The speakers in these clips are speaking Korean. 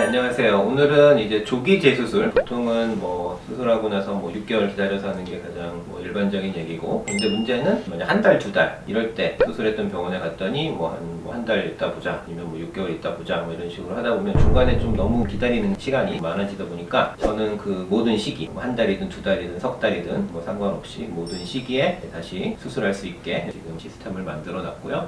안녕하세요. 오늘은 이제 조기 재수술, 보통은 뭐 수술하고 나서 뭐 6개월 기다려서 하는 게 가장 뭐 일반적인 얘기고, 근데 문제는 만약 한 달, 두 달 이럴 때 수술했던 병원에 갔더니 한 달 있다 보자, 아니면 뭐 6개월 있다 보자, 뭐 이런 식으로 하다 보면 중간에 좀 너무 기다리는 시간이 많아지다 보니까 저는 그 모든 시기, 뭐 한 달이든 두 달이든 석 달이든 뭐 상관없이 모든 시기에 다시 수술할 수 있게 지금 시스템을 만들어 놨고요.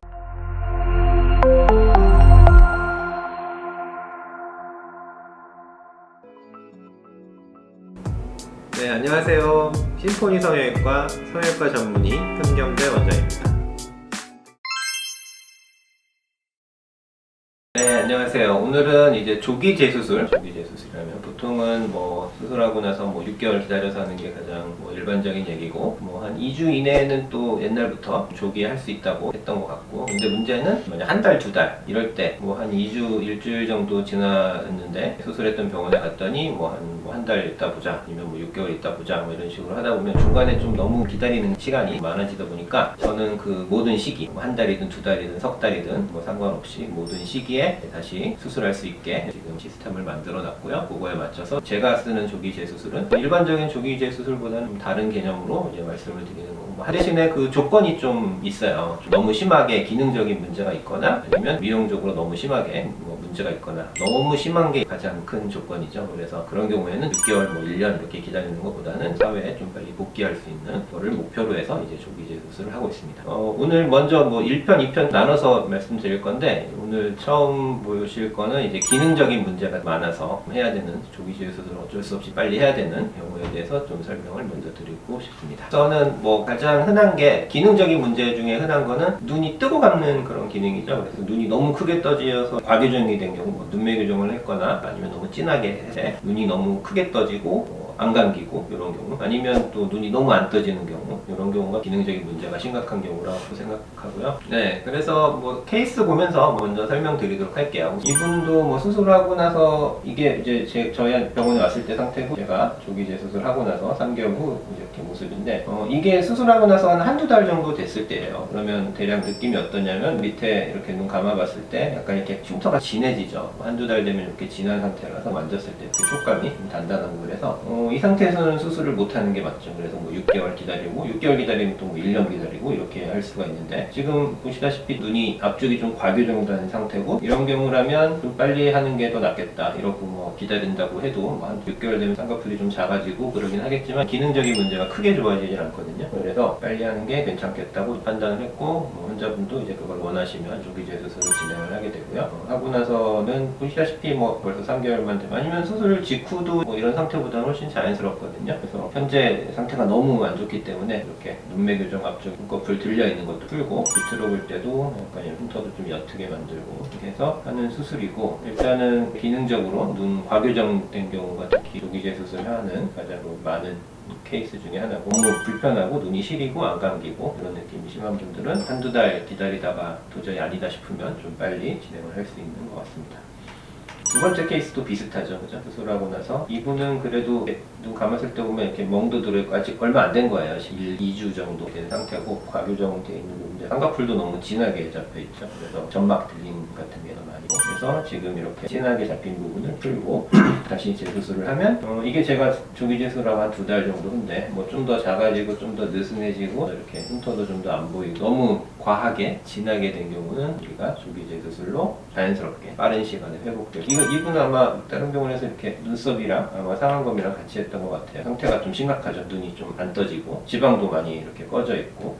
네, 안녕하세요. 심포니 성형외과 성형외과 전문의 현경대 원장입니다. 네, 안녕하세요. 오늘은 이제 조기 재수술이라면 보통은 뭐 수술하고 나서 뭐 6개월 기다려서 하는 게 가장 뭐 일반적인 얘기고, 뭐 한 2주 이내에는 또 옛날부터 조기 할 수 있다고 했던 것 같고, 근데 문제는 만약 한 달, 두 달 이럴 때 뭐 한 2주, 일주일 정도 지났는데 수술했던 병원에 갔더니 한 달 있다 보자, 아니면 뭐 6개월 있다 보자, 뭐 이런 식으로 하다 보면 중간에 좀 너무 기다리는 시간이 많아지다 보니까 저는 그 모든 시기, 뭐 한 달이든 두 달이든 석 달이든 뭐 상관없이 모든 시기에 다시 수술할 수 있게 지금 시스템을 만들어 놨고요. 그거에 맞춰서 제가 쓰는 조기 재수술은 일반적인 조기 재수술보다는 좀 다른 개념으로 이제 말씀을 드리는 거고, 뭐 대신에 그 조건이 좀 있어요. 좀 너무 심하게 기능적인 문제가 있거나, 아니면 미용적으로 너무 심하게 뭐 문제가 있거나, 너무 심한 게 가장 큰 조건이죠. 그래서 그런 경우에는 6개월, 뭐 1년 이렇게 기다리는 것보다는 사회에 좀 빨리 복귀할 수 있는 거를 목표로 해서 이제 조기 재수술을 하고 있습니다. 오늘 먼저 뭐 1편, 2편 나눠서 말씀드릴 건데, 오늘 처음 보실 거는 이제 기능적인 문제가 많아서 해야 되는 조기 재수술을 어쩔 수 없이 빨리 해야 되는 경우에 대해서 좀 설명을 먼저 드리고 싶습니다. 저는 뭐 가장 흔한 게, 기능적인 문제 중에 흔한 거는 눈이 뜨고 감는 그런 기능이죠. 그래서 눈이 너무 크게 떠져서 과교정이 된 경우, 뭐 눈매 교정을 했거나, 아니면 너무 진하게 해서 눈이 너무 크게 떠지고 안 감기고 이런 경우, 아니면 또 눈이 너무 안 떠지는 경우, 이런 경우가 기능적인 문제가 심각한 경우라고 생각하고요. 네, 그래서 뭐 케이스 보면서 먼저 설명드리도록 할게요. 이분도 뭐 수술하고 나서, 이게 이제 저희 병원에 왔을 때 상태고, 제가 조기 재수술하고 나서 3개월 후 이렇게 모습인데, 이게 수술하고 나서 한두 달 정도 됐을 때예요. 그러면 대략 느낌이 어떠냐면, 밑에 이렇게 눈 감아봤을 때 약간 이렇게 흉터가 진해지죠. 한두 달 되면 이렇게 진한 상태라서 만졌을 때 이렇게 촉감이 좀 단단하고, 그래서 이 상태에서는 수술을 못하는 게 맞죠. 그래서 뭐 6개월 기다리면 또 뭐 1년 기다리고 이렇게 할 수가 있는데, 지금 보시다시피 눈이 앞쪽이 좀 과교정된 상태고, 이런 경우라면 좀 빨리 하는 게 더 낫겠다, 이러고 뭐 기다린다고 해도 뭐 한 6개월 되면 쌍꺼풀이 좀 작아지고 그러긴 하겠지만 기능적인 문제가 크게 좋아지진 않거든요. 그래서 빨리 하는 게 괜찮겠다고 판단을 했고, 뭐 환자분도 이제 그걸 원하시면 조기 재수술을 진행을 하게 되고요. 하고 나서는 보시다시피 뭐 벌써 3개월만 되면, 아니면 수술 직후도 뭐 이런 상태보다는 훨씬 자연스럽거든요. 그래서 현재 상태가 너무 안 좋기 때문에 이렇게 눈매 교정 앞쪽 눈꺼풀 들려 있는 것도 풀고, 밑으로 볼 때도 약간 흉터도 좀 옅게 만들고 이렇게 해서 하는 수술이고, 일단은 기능적으로 눈 과교정된 경우가 특히 조기 재수술 하는 가장 많은 케이스 중에 하나고, 너무 불편하고 눈이 시리고 안 감기고 이런 느낌이 심한 분들은 한두 달 기다리다가 도저히 아니다 싶으면 좀 빨리 진행을 할 수 있는 것 같습니다. 두 번째 케이스도 비슷하죠. 그죠? 수술하고 나서 이분은 그래도 눈 감았을 때 보면 이렇게 멍도 들어있고, 아직 얼마 안 된 거예요. 2주 정도 된 상태고, 과교정돼 있는 부분인데 쌍꺼풀도 너무 진하게 잡혀 있죠. 그래서 점막 들림 같은 게 더 많이 있고, 그래서 지금 이렇게 진하게 잡힌 부분을 풀고 다시 재수술을 하면, 이게 제가 조기 재수술하고 한 두 달 정도 후인데, 뭐 좀 더 작아지고 좀 더 느슨해지고 이렇게 흉터도 좀 더 안 보이고, 너무 과하게 진하게 된 경우는 우리가 조기 재수술로 자연스럽게 빠른 시간에 회복되고, 이분은 아마 다른 병원에서 이렇게 눈썹이랑 아마 상안검이랑 같이 했던 것 같아요. 상태가 좀 심각하죠. 눈이 좀 안 떠지고 지방도 많이 이렇게 꺼져 있고,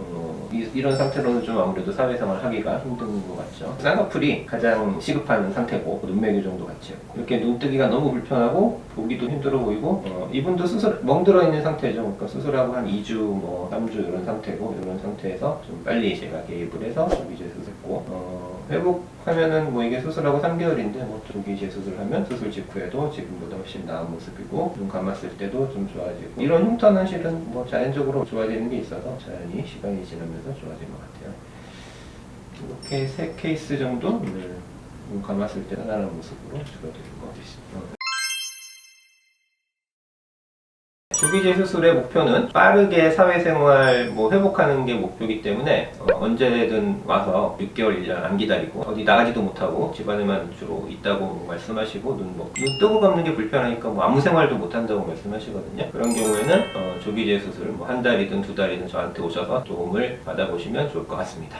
이런 상태로는 좀 아무래도 사회생활 하기가 힘든 것 같죠. 쌍꺼풀이 가장 시급한 상태고, 눈매 교정도 같이 했고, 이렇게 눈뜨기가 너무 불편하고 보기도 힘들어 보이고, 이분도 멍들어 있는 상태죠. 그러니까 수술하고 한 2주, 뭐 3주 이런 상태고, 이런 상태에서 좀 빨리 제가 개입을 해서 조기 재수술했고, 회복하면은 뭐 이게 수술하고 3개월인데, 뭐 조기 재수술하면 수술 직후에도 지금보다 훨씬 나은 모습이고, 눈 감았을 때도 좀 좋아지고, 이런 흉터는 실은 뭐 자연적으로 좋아지는 게 있어서 자연히 시간이 지나면서 좋아진 것 같아요. 이렇게 3케이스 정도 오늘 눈 감았을 때 편안한 모습으로 줄어드는 것 같습니다. 조기 재수술의 목표는 빠르게 사회생활 회복하는 게 목표이기 때문에 언제든 와서 6개월, 1년 안 기다리고 어디 나가지도 못하고 집안에만 주로 있다고 말씀하시고 눈 뜨고 감는 게 불편하니까 아무 생활도 못한다고 말씀하시거든요. 그런 경우에는 조기 재수술 한 달이든 두 달이든 저한테 오셔서 도움을 받아보시면 좋을 것 같습니다.